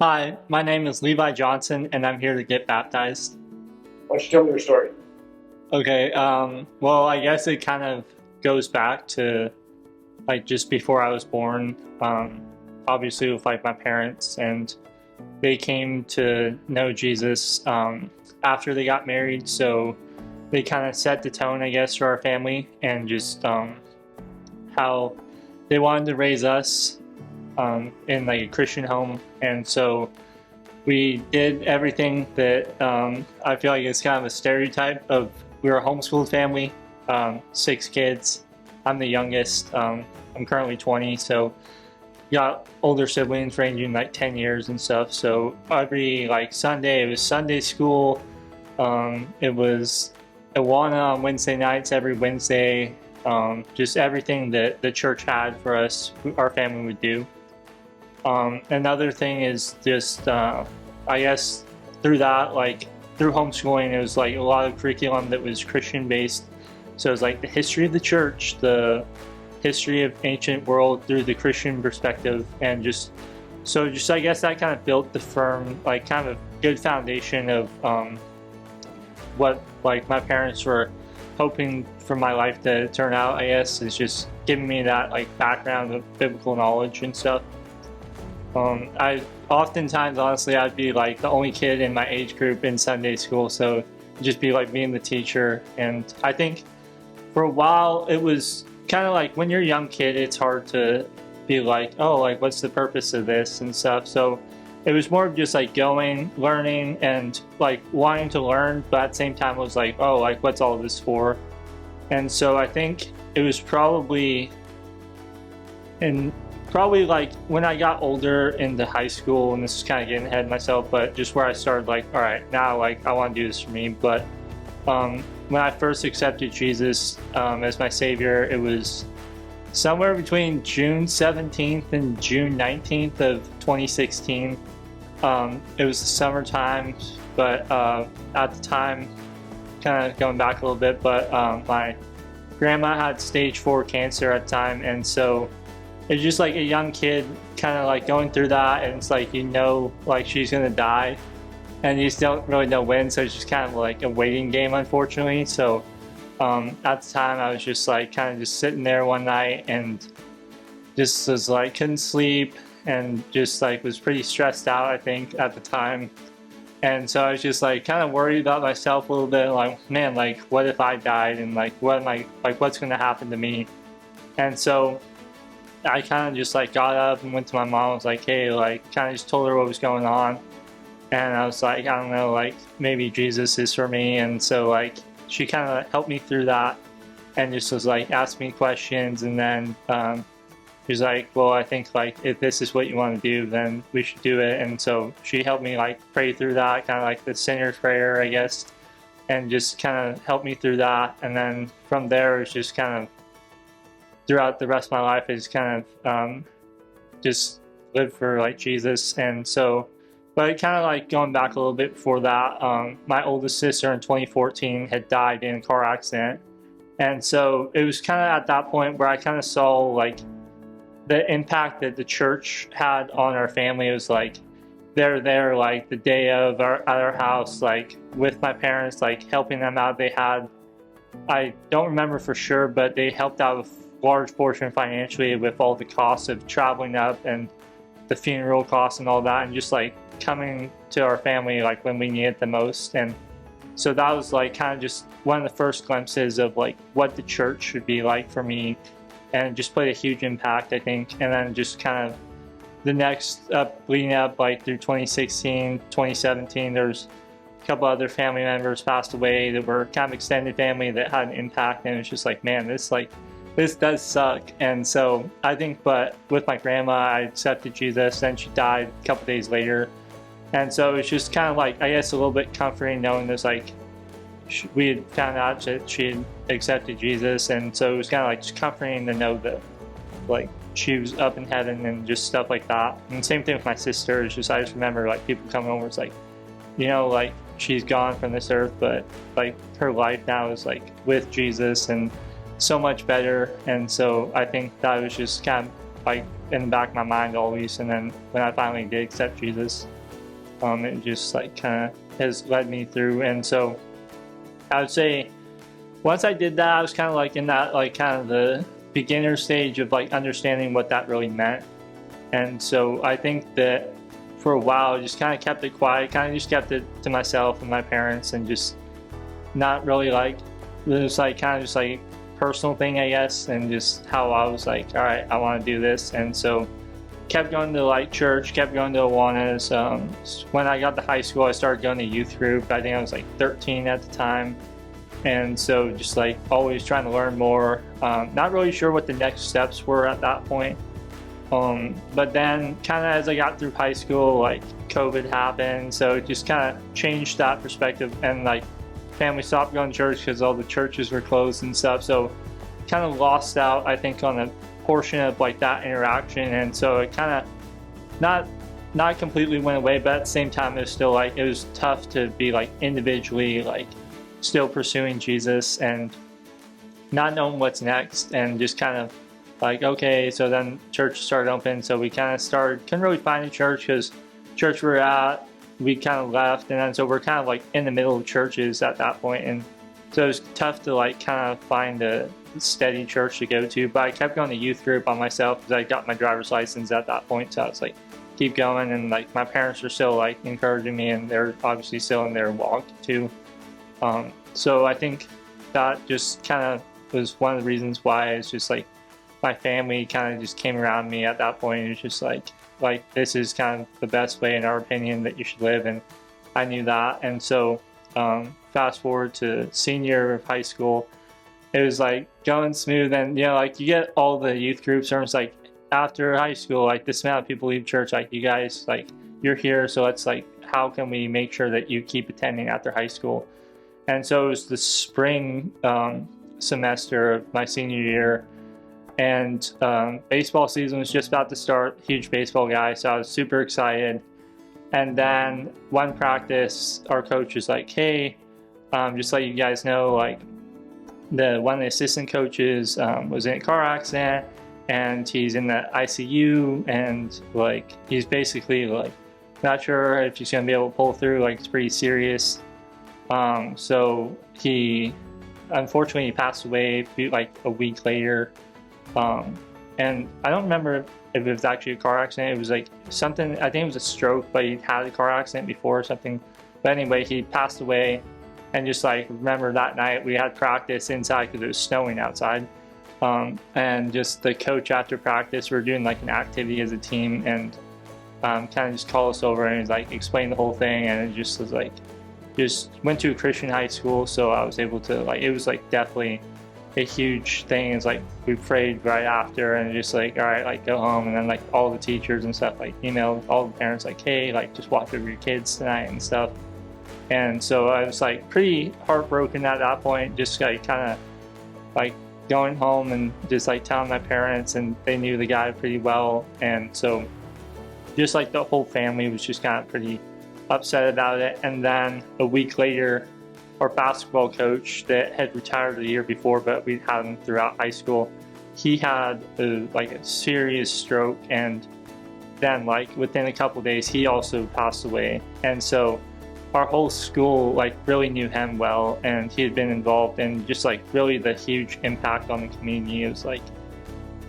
Hi, my name is Levi Johnson, and I'm here to get baptized. Why don't you tell me your story? Okay, well, I guess it kind of goes back to like just before I was born. Obviously, with like my parents, and they came to know Jesus after they got married, so they kind of set the tone, I guess, for our family, and just how they wanted to raise us in like a Christian home, and so we did everything that I feel like is kind of a stereotype of we were a homeschooled family, 6 kids. I'm the youngest. I'm currently 20, so got older siblings ranging like 10 years and stuff. So every like Sunday, it was Sunday school. It was Awana on Wednesday nights every Wednesday. Just everything that the church had for us, our family would do. Another thing is just, I guess, through that, like through homeschooling, it was like a lot of curriculum that was Christian based. So it was like the history of the church, the history of ancient world through the Christian perspective, and just I guess that kind of built the firm, like kind of good foundation of what like my parents were hoping for my life to turn out. I guess is just giving me that like background of biblical knowledge and stuff. I oftentimes, honestly, I'd be like the only kid in my age group in Sunday school, so it'd just be like me and the teacher. And I think for a while it was kind of like when you're a young kid, it's hard to be like, oh, like what's the purpose of this and stuff. So it was more of just like going, learning, and like wanting to learn, but at the same time it was like, oh, like what's all this for? And so I think it was probably like when I got older into high school, and this is kind of getting ahead of myself, but just where I started like, all right, now like I want to do this for me. But when I first accepted Jesus as my savior, it was somewhere between June 17th and June 19th of 2016. It was the summertime, but at the time, kind of going back a little bit, but my grandma had stage 4 cancer at the time, and so it's just like a young kid kind of like going through that, and it's like, like she's gonna die and you just don't really know when, so it's just kind of like a waiting game, unfortunately. So at the time I was just like kind of just sitting there one night and just was like couldn't sleep and just like was pretty stressed out, I think, at the time. And so I was just like kind of worried about myself a little bit, like, man, like what if I died, and like what's gonna happen to me? And so I kind of just like got up and went to my mom. I was like, hey, like kind of just told her what was going on. And I was like, I don't know, like maybe Jesus is for me. And so like she kind of helped me through that and just was like, asked me questions. And then she's like, well, I think like if this is what you want to do, then we should do it. And so she helped me like pray through that, kind of like the sinner's prayer, I guess, and just kind of helped me through that. And then from there, it's just kind of throughout the rest of my life, I just kind of just lived for like Jesus. And so, but kind of like going back a little bit before that, my oldest sister in 2014 had died in a car accident. And so it was kind of at that point where I kind of saw like the impact that the church had on our family. It was like they're there like the day of at our house, like with my parents, like helping them out. They had, I don't remember for sure, but they helped out with large portion financially with all the costs of traveling up and the funeral costs and all that, and just like coming to our family like when we need it the most. And so that was like kind of just one of the first glimpses of like what the church should be like for me, and it just played a huge impact, I think. And then just kind of the next leading up like through 2016, 2017, there's a couple other family members passed away that were kind of extended family that had an impact, and it's just like, man, this does suck. And so I think, but with my grandma, I accepted Jesus, then she died a couple days later. And so it's just kind of like, I guess, a little bit comforting knowing there's like, we had found out that she had accepted Jesus. And so it was kind of like just comforting to know that like she was up in heaven and just stuff like that. And same thing with my sister. It's just, I just remember like people coming over, it's like, like she's gone from this earth, but like her life now is like with Jesus and so much better. And so I think that was just kind of like in the back of my mind always. And then when I finally did accept Jesus, it just like kind of has led me through. And so I would say once I did that, I was kind of like in that like kind of the beginner stage of like understanding what that really meant. And so I think that for a while I just kind of kept it quiet, kind of just kept it to myself and my parents, and just not really like, it was like kind of just like personal thing, I guess, and just how I was like, all right, I want to do this. And so kept going to like church, kept going to Awanas. When I got to high school, I started going to youth group. I think I was like 13 at the time. And so just like always trying to learn more. Not really sure what the next steps were at that point. But then kind of as I got through high school, like COVID happened. So it just kind of changed that perspective, and like family stopped going to church because all the churches were closed and stuff. So kind of lost out, I think, on a portion of like that interaction. And so it kind of not completely went away, but at the same time it was still like, it was tough to be like individually like still pursuing Jesus and not knowing what's next, and just kind of like, okay, so then church started open, so we kind of couldn't really find a church because church we were at, we kind of left, and then so we're kind of like in the middle of churches at that point, and so it was tough to like kind of find a steady church to go to. But I kept going to youth group on myself because I got my driver's license at that point, so I was like, keep going. And like my parents are still like encouraging me, and they're obviously still in their walk too. So I think that just kind of was one of the reasons why it's just like my family kind of just came around me at that point. It was just like this is kind of the best way in our opinion that you should live, and I knew that. And so fast forward to senior year of high school, it was like going smooth. And you know, like you get all the youth groups, and it's like after high school, like this amount of people leave church, like you guys, like you're here, so it's like, how can we make sure that you keep attending after high school? And so it was the spring semester of my senior year, and baseball season was just about to start. Huge baseball guy, so I was super excited. And then one practice, our coach was like, hey, just let you guys know, like one of the assistant coaches was in a car accident, and he's in the ICU, and like he's basically like not sure if he's gonna be able to pull through, like it's pretty serious. So he unfortunately passed away like a week later. And I don't remember if it was actually a car accident. It was like something, I think it was a stroke, but he had a car accident before or something. But anyway, he passed away. And just like, remember that night we had practice inside because it was snowing outside. And just the coach after practice, we were doing like an activity as a team, and kind of just called us over and like explained the whole thing. And it just was like, just went to a Christian high school, so I was able to like, it was like definitely a huge thing. It's like we prayed right after, and just like, all right, like go home. And then like all the teachers and stuff like emailed all the parents like, hey, like just watch over your kids tonight and stuff. And so I was like pretty heartbroken at that point, just like kind of like going home and just like telling my parents, and they knew the guy pretty well. And so just like the whole family was just kind of pretty upset about it. And then a week later, our basketball coach that had retired the year before, but we'd had him throughout high school, he had like a serious stroke, and then like within a couple days he also passed away. And so our whole school like really knew him well, and he had been involved in just like really the huge impact on the community. It was like,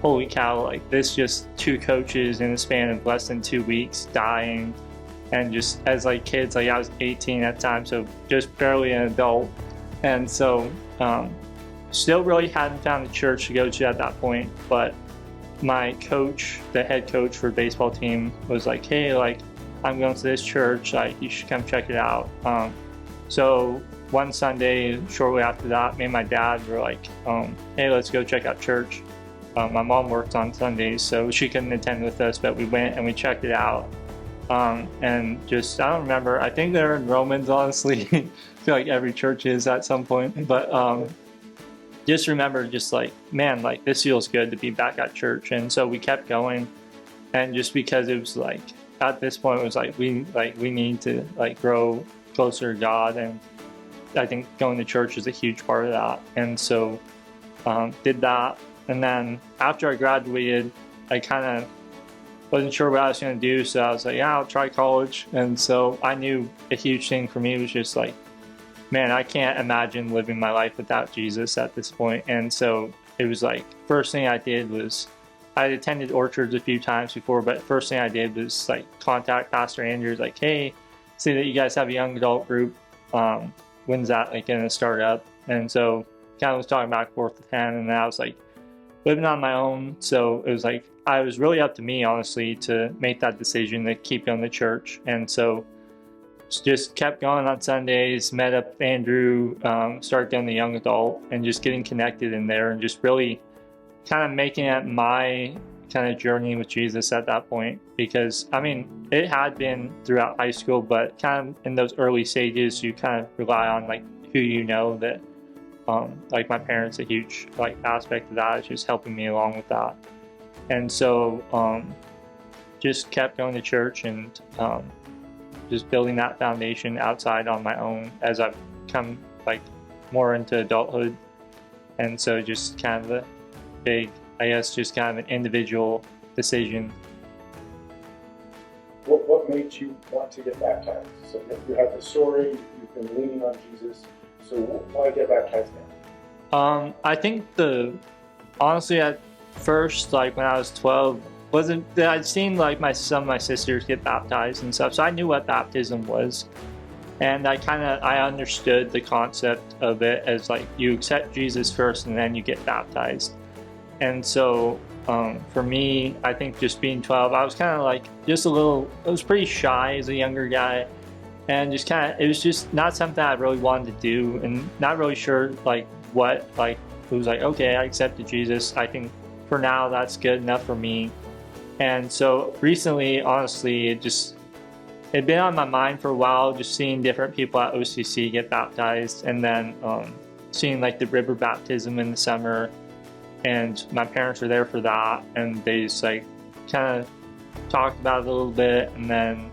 holy cow, like this, just two coaches in a span of less than 2 weeks dying. And just as like kids, like I was 18 at the time, so just barely an adult. And so still really hadn't found a church to go to at that point. But my coach, the head coach for the baseball team, was like, hey, like I'm going to this church, like you should come check it out. So one Sunday shortly after that, me and my dad were like, hey, let's go check out church. My mom worked on Sundays, so she couldn't attend with us, but we went and we checked it out. And just, I don't remember, I think they're in Romans, honestly. I feel like every church is at some point. But just remember, just like, man, like this feels good to be back at church. And so we kept going. And just because it was like, at this point, it was like we need to like grow closer to God. And I think going to church is a huge part of that. And so did that. And then after I graduated, I kind of wasn't sure what I was going to do. So I was like, yeah, I'll try college. And so I knew a huge thing for me was just like, man, I can't imagine living my life without Jesus at this point. And so it was like, first thing I did was, I had attended Orchards a few times before, but first thing I did was like contact Pastor Andrews, like, hey, see that you guys have a young adult group. When's that like going to start up? And so kind of was talking back and forth with him, and then I was like living on my own. So it was like, I was really up to me, honestly, to make that decision to keep going to church. And so just kept going on Sundays, met up with Andrew, started doing the young adult and just getting connected in there and just really kind of making it my kind of journey with Jesus at that point. Because I mean, it had been throughout high school, but kind of in those early stages, you kind of rely on like who you know. That like my parents, a huge like aspect of that is just helping me along with that. And so just kept going to church and just building that foundation outside on my own as I've come like more into adulthood. And so just kind of a big, I guess, just kind of an individual decision. What made you want to get baptized? So you have the story, you've been leaning on Jesus, so why get baptized now? I think honestly at first, like when I was 12, wasn't that I'd seen like some of my sisters get baptized and stuff, so I knew what baptism was. And I understood the concept of it as like you accept Jesus first and then you get baptized. And so for me, I think just being 12, I was kind of like I was pretty shy as a younger guy. And just it was just not something I really wanted to do and not really sure like what, like it was like, okay, I accepted Jesus. I think for now that's good enough for me. And so recently, honestly, it'd been on my mind for a while, just seeing different people at OCC get baptized, and then seeing like the river baptism in the summer. And my parents were there for that, and they just like kind of talked about it a little bit, and then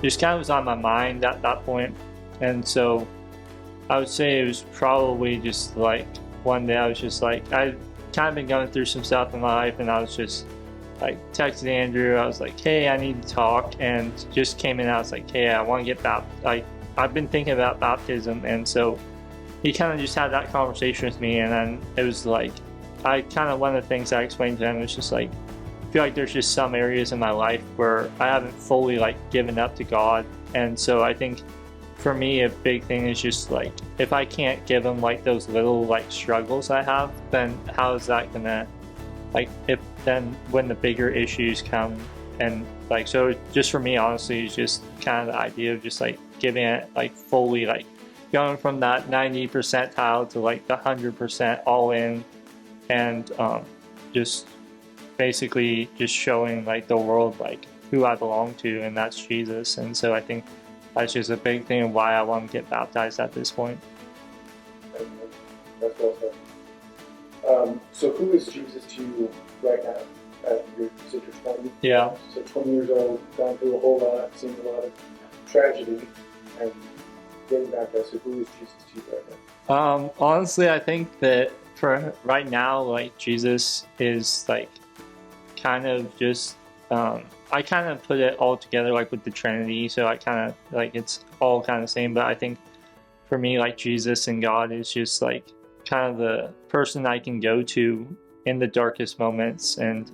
just kind of was on my mind at that point. And so I would say it was probably just like one day I was just like, I'd kind of been going through some stuff in my life, and I was just like texted Andrew. I was like, hey, I need to talk, and just came in. I was like, hey, I want to get baptized. Like, I've been thinking about baptism. And so he kind of just had that conversation with me, and then it was like, one of the things I explained to him was just like, I feel like there's just some areas in my life where I haven't fully like given up to God. And so I think for me, a big thing is just like, if I can't give him like those little like struggles I have, then how is that gonna, like, then when the bigger issues come. And like, so just for me, honestly, it's just kind of the idea of just like giving it like fully, like going from that 90 percentile to like the 100% all in, and just basically just showing like the world like who I belong to, and that's Jesus. And so I think that's just a big thing of why I want to get baptized at this point. That's well said. So who is Jesus to you right now? You said you're 20? Yeah. So 20 years old, gone through a whole lot, seen a lot of tragedy, and getting baptized. So who is Jesus to you right now? Honestly, I think that for right now, like Jesus is like kind of just, I kind of put it all together like with the Trinity. So I kind of like, it's all kind of the same, but I think for me, like Jesus and God is just like kind of the person I can go to in the darkest moments, and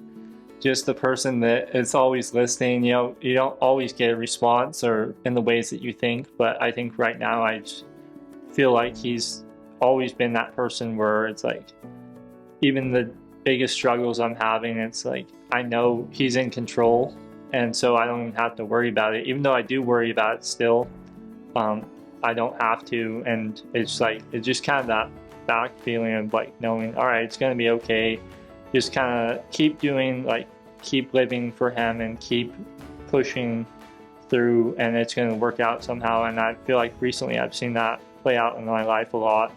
just the person that is always listening. You know, you don't always get a response or in the ways that you think, but I think right now I just feel like he's always been that person where it's like, even the biggest struggles I'm having, it's like, I know he's in control, and so I don't even have to worry about it. Even though I do worry about it still, I don't have to. And it's like, it's just kind of that back feeling of like knowing, all right, it's going to be okay. Just kind of keep doing, like, keep living for him and keep pushing through, and it's going to work out somehow. And I feel like recently I've seen that play out in my life a lot.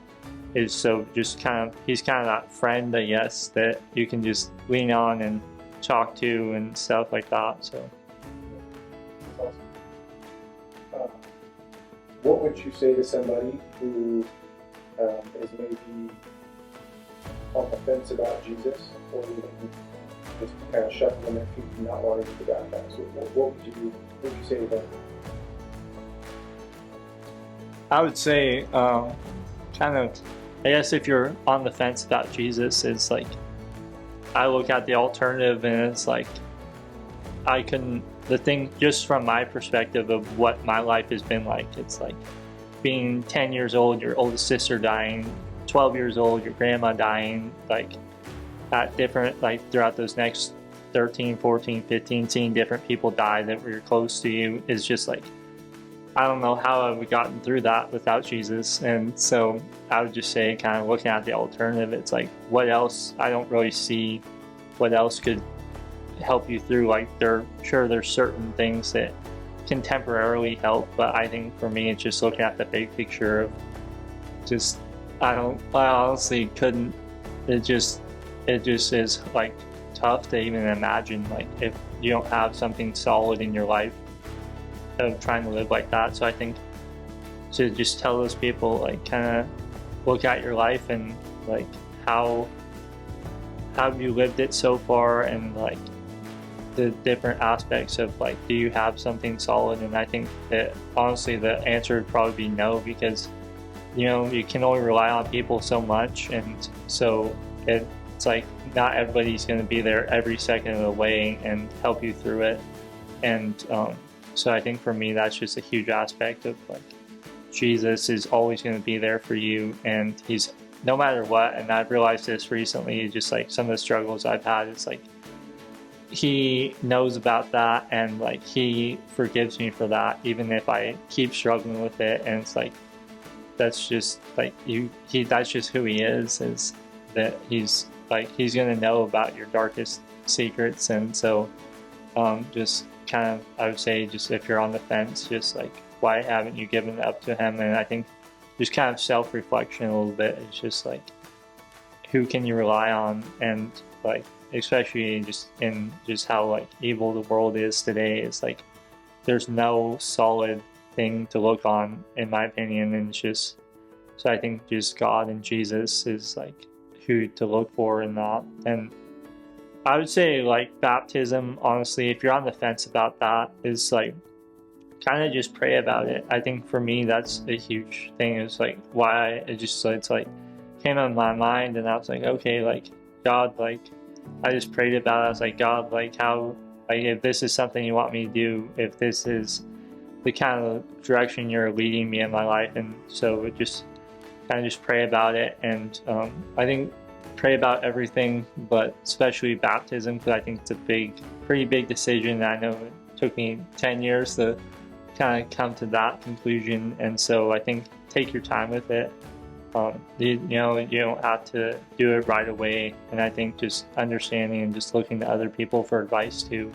Is so just kind of, he's kind of that friend, I guess, that you can just lean on and talk to and stuff like that. So That's awesome. What would you say to somebody who is maybe on the fence about Jesus, or just kind of shutting them their feet and not wanting to be baptized. What would you say to them? I would say, kind of, I guess if you're on the fence about Jesus, it's like, I look at the alternative and it's like, the thing, just from my perspective of what my life has been like, it's like being 10 years old, your oldest sister dying, 12 years old, your grandma dying, like at different, like throughout those next 13, 14, 15, seeing different people die that were close to you is just like, I don't know how I would have gotten through that without Jesus. And so I would just say, kind of looking at the alternative, it's like, what else? I don't really see what else could help you through. Like, there's certain things that can temporarily help, but I think for me, it's just looking at the big picture of just, I honestly couldn't, it just is like tough to even imagine, like, if you don't have something solid in your life, of trying to live like that. So I think to just tell those people, like, kind of look at your life and like how have you lived it so far, and like the different aspects of like, do you have something solid? And I think that honestly the answer would probably be no, because you can only rely on people so much, and so it's like not everybody's going to be there every second of the way and help you through it. And so I think for me, that's just a huge aspect of like, Jesus is always going to be there for you, and he's, no matter what. And I've realized this recently, just like some of the struggles I've had, it's like he knows about that, and like he forgives me for that, even if I keep struggling with it. And it's like, that's just like that's just who he is that he's going to know about your darkest secrets. And so just kind of, I would say, just if you're on the fence, just like, why haven't you given it up to him? And I think just kind of self-reflection a little bit. It's just like, who can you rely on? And like, especially just in just how like evil the world is today, it's like there's no solid thing to look on, in my opinion. And it's just, so I think just God and Jesus is like who to look for in that. And I would say like baptism, honestly, if you're on the fence about that, is like, kind of just pray about it. I think for me, that's a huge thing. It's like why it's like came on my mind, and I was like, okay, like God, like I just prayed about it. I was like, God, like how, like if this is something you want me to do, if this is the kind of direction you're leading me in my life. And so it just kind of just pray about it. And I think pray about everything, but especially baptism, because I think it's a pretty big decision. I know it took me 10 years to kind of come to that conclusion. And so I think take your time with it. You don't have to do it right away. And I think just understanding and just looking to other people for advice too.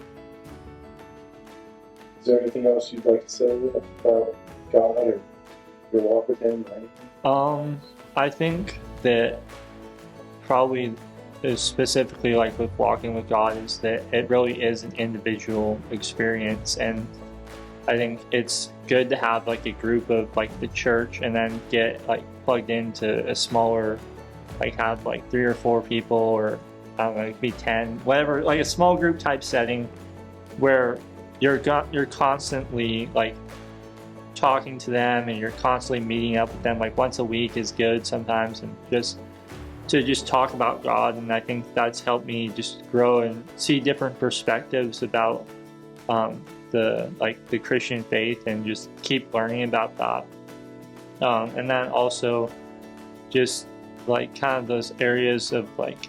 Is there anything else you'd like to say about God or your walk with him or anything? I think that probably is specifically like with walking with God, is that it really is an individual experience. And I think it's good to have like a group of like the church, and then get like plugged into a smaller, like have like 3 or 4 people, or I don't know, it could be 10, whatever, like a small group type setting where you're constantly like talking to them, and you're constantly meeting up with them. Like once a week is good sometimes, and just talk about God. And I think that's helped me just grow and see different perspectives about the Christian faith, and just keep learning about that. And then also just like kind of those areas of like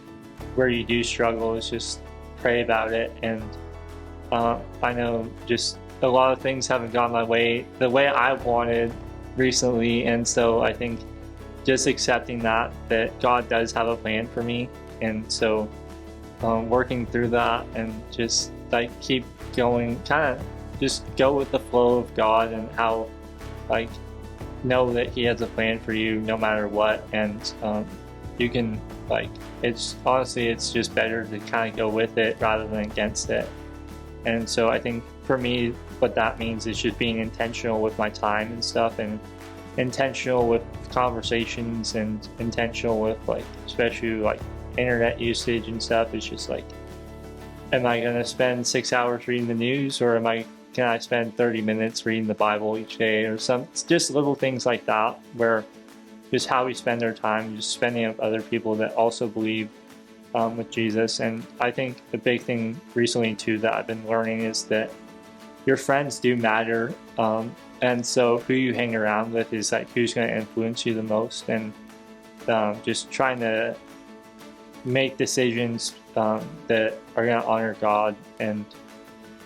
where you do struggle, is just pray about it. And I know just a lot of things haven't gone my way the way I wanted recently, and so I think just accepting that God does have a plan for me. And so working through that, and just like keep going, kind of just go with the flow of God, and how like know that he has a plan for you no matter what. And you can like, it's just better to kind of go with it rather than against it. And so I think for me, what that means is just being intentional with my time and stuff, and intentional with conversations, and intentional with like, especially like internet usage and stuff. It's just like am I going to spend 6 hours reading the news, or can I spend 30 minutes reading the Bible each day, or just little things like that, where just how we spend our time, just spending with other people that also believe with Jesus. And I think the big thing recently too that I've been learning is that your friends do matter, and so who you hang around with is like who's going to influence you the most, and just trying to make decisions that are going to honor God, and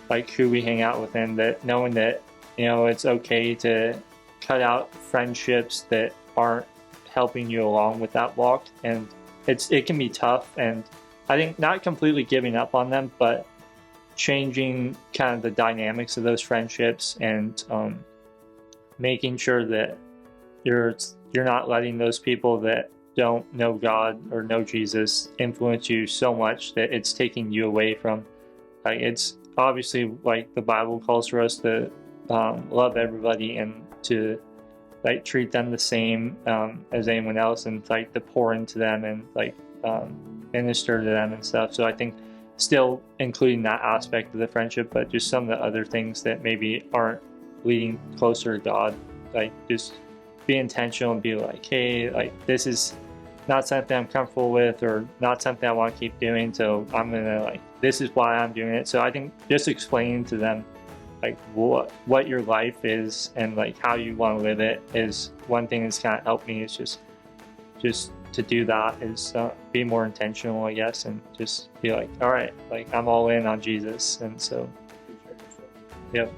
like who we hang out with, and that knowing that it's okay to cut out friendships that aren't helping you along with that walk. And it can be tough, and I think not completely giving up on them, but changing kind of the dynamics of those friendships, and making sure that you're not letting those people that don't know God or know Jesus influence you so much that it's taking you away from, like, it's obviously like the Bible calls for us to love everybody and to like treat them the same as anyone else, and like to pour into them and like minister to them and stuff. So I think still including that aspect of the friendship, but just some of the other things that maybe aren't leading closer to God, like just be intentional and be like, hey, like this is not something I'm comfortable with, or not something I want to keep doing, so I'm gonna, like, this is why I'm doing it. So I think just explaining to them like what your life is and like how you want to live it is one thing that's kind of helped me. Is just to do that, is be more intentional, I guess, and just be like, all right, like I'm all in on Jesus. And so, yep.